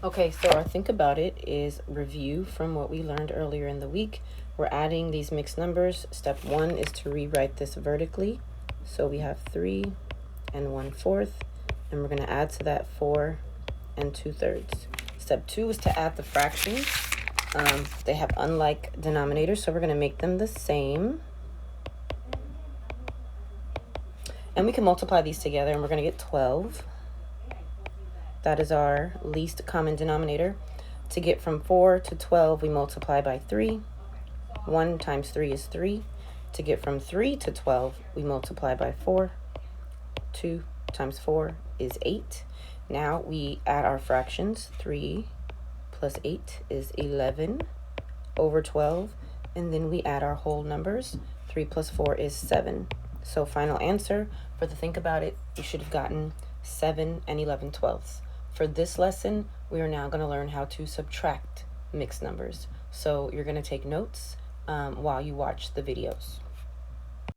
Okay, so our think about it is review from what we learned earlier in the week. We're adding these mixed numbers. Step 1 is to rewrite this vertically. So we have 3 and 1/4, and we're going to add to that 4 and 2/3. Step 2 is to add the fractions. They have unlike denominators, so we're going to make them the same. And we can multiply these together, and we're going to get 12. That is our least common denominator. To get from 4 to 12, we multiply by 3. 1 times 3 is 3. To get from 3 to 12, we multiply by 4. 2 times 4 is 8. Now we add our fractions. 3 plus 8 is 11 over 12. And then we add our whole numbers. 3 plus 4 is 7. So final answer for the think about it, you should have gotten 7 and 11/12. For this lesson, we are now going to learn how to subtract mixed numbers. So you're going to take notes while you watch the videos.